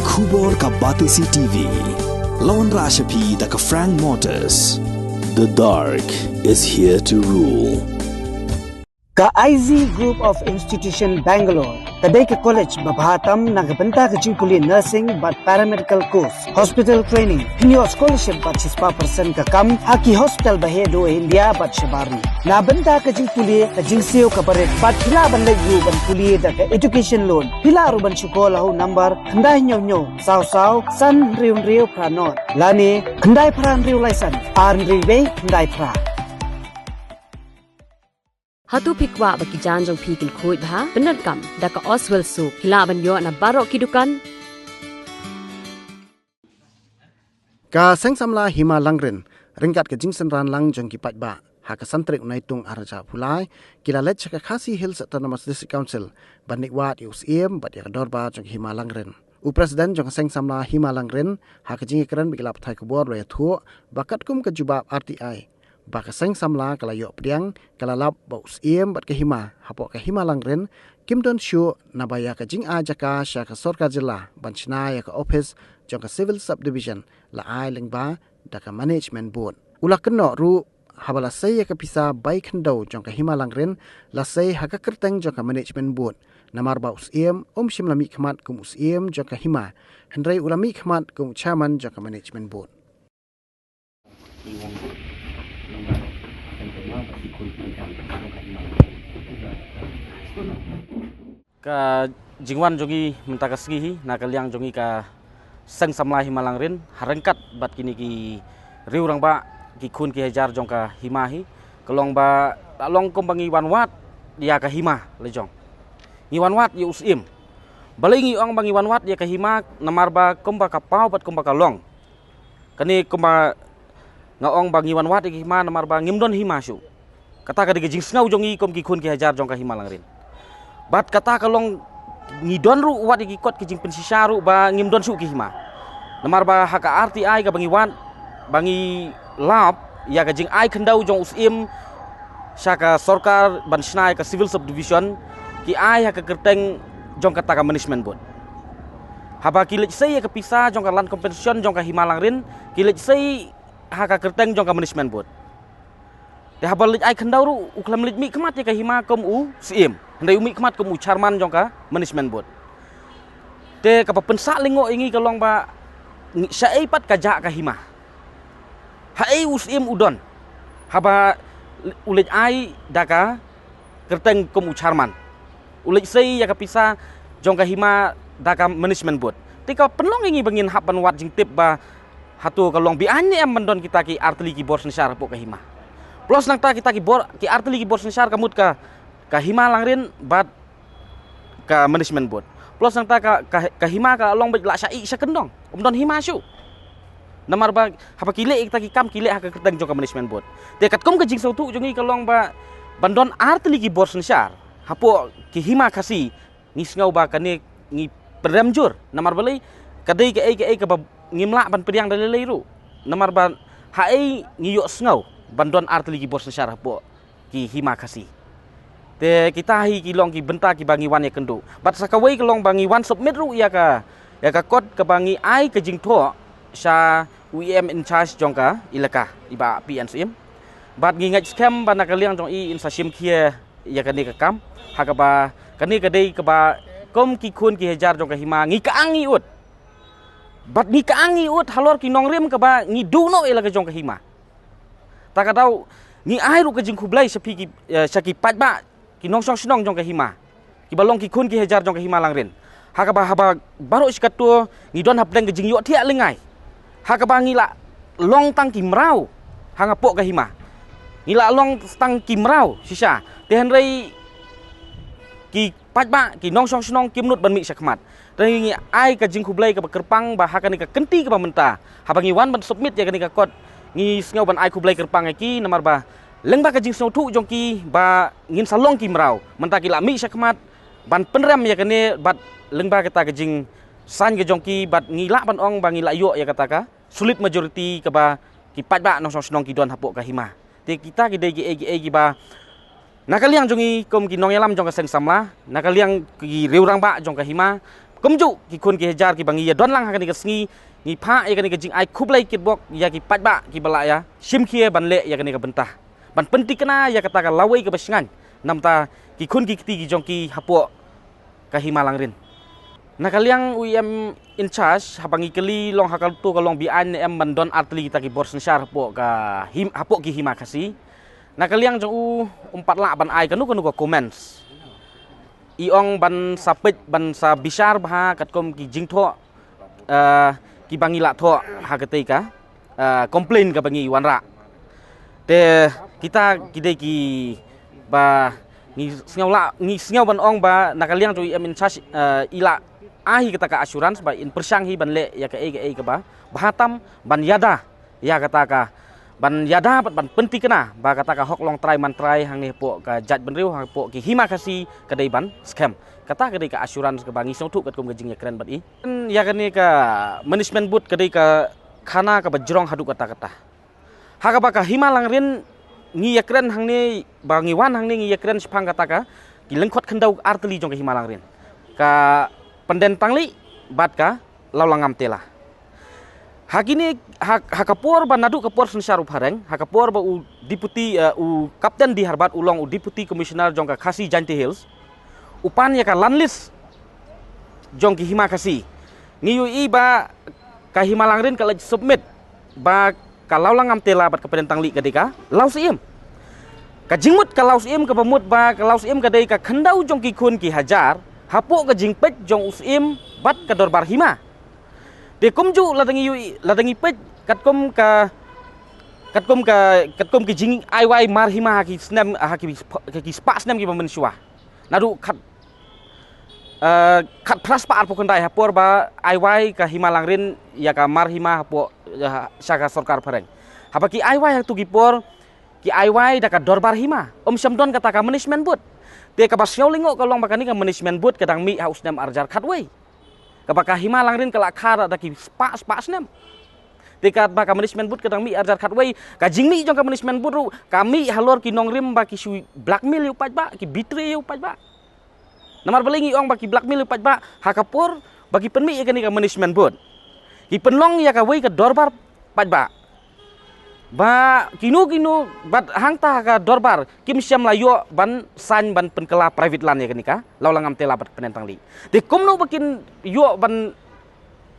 Khubor ka Batisi TV. Lawan Rashapi da ka Frank Motors. The dark is here to rule. Ka IZ Group of Institution Bangalore, kadai ke college babhatam nagbanta ke jingkuli nursing but paramedical course, hospital training, hinyo scholarship but 6% ka kam, haki hospital bahedo India but shabari. Nabanta ke jingkuli ke jingsio ka baret but hila ban layu ban kuli da ke education loan. Hila ruban syukola hu number kandai nyo saw san riu pranot. Lani kandai pran riu license, riu kandai pra. Hatu pikwa bagi janjong pikil kuit bah benar kam daka Oswell Soup hilaban yo na barok kidukan ka sengsamla hima langren ringkat ke jingsen ran lang jong ki patba ha ka santrik unaitung araja pulai kila let ka khasi hills autonomous district council banik wat usm bat ya dorba jong hima langren u president jong sengsamla hima langren ha ka jingi kran bigilap thai ko bor re thu bakat kum ka jubab RTI baka seng samla kala yok pediang kala lap baus iem bat ke hima hapok ke hima langren kimdon shu nabaya ka jing ajaka sha ka sorka jilla banchna ya ka office jong ka civil subdivision la ai lengba da ka management board ulakno ru habala sei ya ka pisa bai khando jong ka hima langren la sei ha ka kerteng jong ka management board namar baus iem shimla mi khmat kum us iem jong ka hima hendrai ulami khmat kum chairman jong ka management board ka jingwan jongi mentaka segi na kaliang jongi ka sang samla himalangrin harengkat bat kini ki riurang ba ki kun ki hajar jong ka himahi kelong ba long kom bangi wan wat dia ka hima le jong ngi wan wat yu usim balingi ong bangi wan wat dia ka hima namar ba kom ba ka pau bat kom ba ka long kani kom ba ngaong bangi wan wat ki hima namar ba ngimdon hima shu kata ka de jing snau jongi kom ki kun ki hajar jong ka himalangrin bat kata kalong ngidon ru wat iki kot kijing pensisyaru ba ngimdon su kihima namar ba haka RTI ka bangi wan bangi lab ya ka jing ai khendau jong usim syaka sorkar ban snai ka civil subdivision ki ai haka kerteng jong kata ka management board haba kilej sei ka pisa jong ka land compensation jong ka himalangrin kilej sei haka kerteng jong ka management board de haba lej ai khendau ru uklam lej mi kmat ya ka hima kom u sim Hendai umi kemat ke chairman jongka management board. Te kapa pensak lengok ingi kalong ba syai pat kajak ka hima. Hai usim udon. Haba ulej ai daka kerteng ke chairman. Ulej sei ya kapisa jongka hima daka management board. Te kapa penlong ingi bangin hap ban wat jing tip ba hatu kalong bi anye am mendon kita ki arteli ki bor sensar pok ka hima. Plus nang ta kita ki bor ki arteli ki bor sensar kamut ka hima langrin bat ka management board plus nang ta ka hima ka long bek la syai sakendong umdon hima syu namar ba hapa kile kita ki kam kile ha ka kerteng jong ka management board te kat kom ka jing sautu jongi ka long ba bandon arteli ki bor sensar hapo ki hima khasi ngi ngau ba kane ngi peremjur namar balai kadai ke ai ka ngimla ban pediang dalai ru namar ba hai ngi yo ngau bandon arteli ki bor sensar hapo ki hima khasi te kita hi kilong ki benta ki bangi wan ya kendo bat sakawai kilong bangi wan submit ru ya ka kot ke bangi ai ke jing tho sha UEM in charge jongka ilaka iba PNSM bat ngi ngaj scam bana kaliang jong i in sasim kia ya kani ka kam ha ka ba kani ka dei ka ba kom ki khun ki hajar jongka hima ngi ka angi ut bat ngi ka angi ut halor ki nong rem ka ba ngi du no ilaka jongka hima ta ka dau ngi ai ru ka jing khublai sapi ki saki pat ba ki nong song sinong jong ka hima ki balong ki kun ki hajar jong ka hima langren haka ba haba baro iskatu ngi don hapdeng ke jing yo thia lengai haka ba ngi la long tang ki mrau hanga pok ka hima ngi la long tang ki mrau sisa te henrei ki patba ki nong song sinong kimnut ban mi sakmat te ngi ai ka jing khublai ka kerpang ba haka ni ka kenti ka menta haba ngi wan ban submit ya ka ni ka kot ngi sngo ban ai khublai kerpang ki namar ba lengba ka jing snow tu jongki ba ngin salong ki mrau mentaki la mi sakmat ban penrem ya kene bat lengba kata ka jing san ke jongki bat ngila ban ong ba ngila yo ya kata ka sulit majority ka ba ki patba nong song ki don hapok ka hima te kita ki dei ki ba nakaliang jongi kom ki nong yalam jong ka seng samla nakaliang ki reurang ba jong ka hima komju ki kun ki hajar ki bangi ya don lang ha kani ka sngi ni pha ya kani ka jing ai khublai kit bok ya ki patba ki bala ya sim khie ban le ya kani ka bentah ban penting kena ya kata ka lawai ka basingan namta ki kun ki kiti ki jong ki hapo ka himalang rin nakaliang UIM in charge habangi kali long hakal tu ka long bian em bandon artli kita ki bor sensar hapo ka hapo ki hima kasi nakaliang jong u 4 la ban ai kanu ka comments iong ban sapit ban sa bishar bah katkom ki jingtho ki bangila tho hakatei ka complain ka bangi wanra te kita kidai ki ba ni singaw ban ong ba nakaliang tu in charge ila ahi kata ka assurance ba in persyang hi ban le ya ka ka ba bahatam ban yada ya kata ka ban yada ban penting kena ba kata ka hok long try man try hang ni po ka jat ban riu hang po ki hima kasi kadai ban scam kata kadai ka assurance ka bangi song tu kat kum gajing ya keren bat i ya kani ka management boot kadai ka khana ka bajrong hadu kata haka ba ka himalang rin ngi ya keren hang ni bangi wan hang ni ngi ya keren spang kata ka ki lengkhot khendau arteli jong ka himalang rin ka penden tangli bat ka laulangam tela hakini hakapor ba nadu kapor sensar uphareng hakapor ba u deputy u kapten di harbat ulong u deputy commissioner jong ka khasi janti hills upan ya ka lanlis jong ki hima khasi ngiu i ba ka himalang rin ka submit ba ka laulangam tela bat ka penden tangli kadika laus iem ka jingmut ka laus iem ka pamut ba ka laus iem kadai ka khendau jong ki khun ki hajar hapo ka jingpet jong usim bat ka dorbar hima de komju ladangi pet katkom ki jing ai mar hima ki snem ki spa snem ki pamensua nadu khat pras pa arpo kandai hapor ba ai ka himalang rin ya ka mar hima hapo saka sarkar phareng hapa ki ai tu ki por ki ai da ka dorbar hima samdon kata ka management board te ka basyaw lingo ka long bakani ka management board kadang mi haus nem arjar khatway ka baka himalang rin kala khara da ki spa nem te ka baka management board kadang mi arjar khatway ka jingmi jong ka management board ru kami halor ki nong rim ba ki sui blackmail yu pajba ki betray yu pajba namar balingi ong ba ki blackmail yu pajba hakapor bagi penmi ya kani ka management board ki penlong ya ka wei ka dorbar pajba ba kinu bat hangta ka dorbar kim syam layo ban san ban penkela private land ya kenika laulangam tela bat penentang li de komno bakin yo ban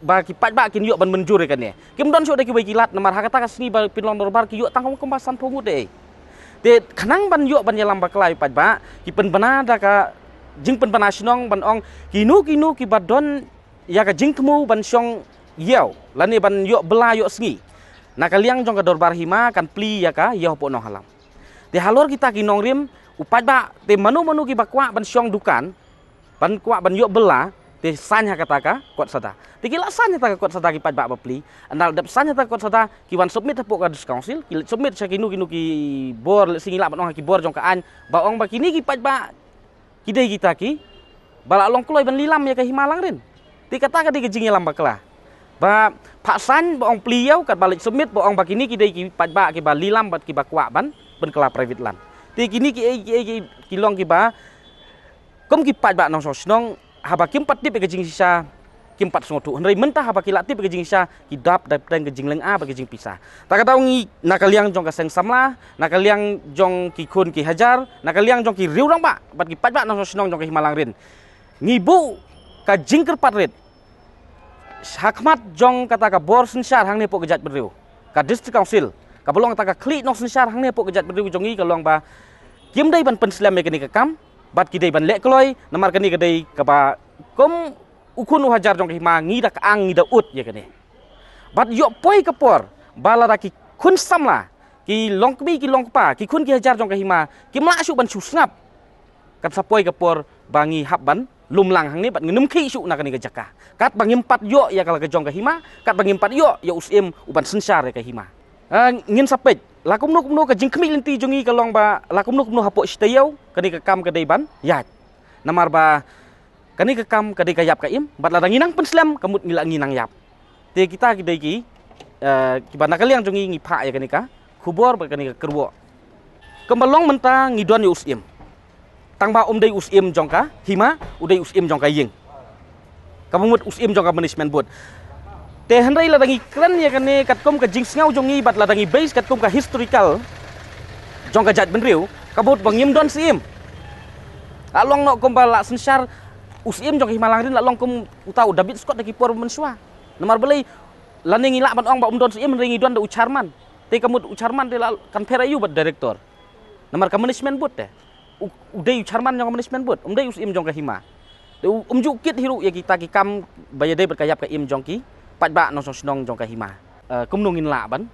ba ki pat ba kin yo ban menjur kan ne kim don so de ki kilat namar hakata ka sini ba pinlong dorbar ki yo tangkom kembasan pungut de khanang ban yo ban yalam ba kelai pat ba ki pen banada ka jing pen panasionong ban ong kinu ki badon ya ka jing temu ban syong yau lani ban yo bela yo sngi nakaliang jong ka dorbar hima kan pli ya ka ya po no halam te halor kita ki nong rim upat ba te manu ki bakwa ban syong dukan ban kwa ban yo bela te sanya kata ka kot sada te kila sanya ta kot sada ki pat ba pli andal dap sanya ta kot sada ki wan submit po ka council ki submit sa kinu ki bor singila ban ong ki bor jong ka an ba ong ba kini ki pat ba kidai kita ki bala long kloy ban lilam ya ka himalang rin te kata ka di gejing lam bakla ba paksan ba ong pliau kat balik submit ba ong bakini ki dei ki patba ki ba lilam bat ki ba kwa ban kela private land ti kini ki long ki ba kom ki patba nong so snong haba kim pat tip ke jing sisa kim pat songotu hendrai mentah haba ki latip ke jing sisa ki dap teng ke jing leng a ba ke jing pisah ta kata ngi nakaliang jong ka seng samla nakaliang jong ki khun ki hajar nakaliang jong ki riurang ba bat ki patba nong so snong jong ka himalang rin ngibu ka jingker patret hakmat jong kata ka bor sensar hang ne po kejat beriu ka district council ka bolong kata ka klik nok sensar hang ne po kejat beriu jongi ka long ba kim dai ban penslam me kini ka kam bat ki dai ban lek kloy namar kani ka dai ka ba kom ukun hajar jong hima ngi da ka ang ngi da ut ye kani bat yo poi ka por bala da ki kun samla ki long kbi ki long pa ki kun ki hajar jong ka hima kim la su ban su snap kat sapoi ka por bangi hab ban lumlang hang ni bat ngenum khi su na kani ka jaka kat bangim pat yo ya kala ka jong ka hima kat bangim pat yo ya usim uban sensar ka hima ngin sapet lakum no ka jing khmi lenti jongi ka long ba lakum no hapo stayau kani ka kam ka dei ban yat namar ba kani ka kam ka dei ka yap ka im bat la nginang penslam kamut ngila nginang yap te kita ki dei ki ban nakaliang jongi ngi pha ya kani ka khubor ba kani ka kerwo kemalong mentang ngidon yo usim tang ba dei usim jongka hima udai usim jongka ying Kamut usim jong ka management board. Te handai la dangi klan ya kane katkom ka jing ngau jongi bat la dangi base katkom ka historical jong ka jat benriu kabut bangim don sim. Along no kom bala sensar usim jong himalang rin along kom utau David Scott daki por mensua. Nomor belai laning ila ban ong ba don sim ringi don da ucarman. Te kamut ucarman de kan perayu bat director. Nomor ka management board te. Udai ucarman jong ka management board. Umdai usim jong ka hima. Umjukit hiru ya kita ki kam bayade berkayap ka im jong ki. Pat ba nong snong jong ka hima. Kumnungin la ban.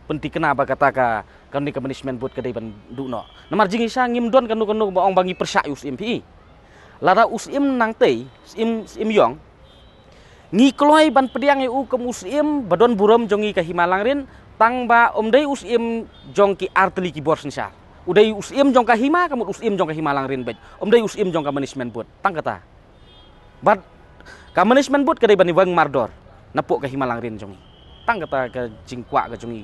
Penti kena ba kata ka kan ni ka management board ka dei ban du no. Namar jing isa ngim don kanu kanu ba ong bangi persa usim pi. Lara usim nang tei im yong. Ngi kloi ban pediang u ke usim badon buram jongi ka himalang rin tang ba omdei usim jong ki arteli ki bor sensa. Udai usim jong ka hima kamut usim jong ka himalang rin bet. Omdei usim jong ka management board. Tang kata. Bat ka management board ka dei ban wang mardor. Napuk ke himalang rin jongi. Tang kata ke jingkwa ke jongi.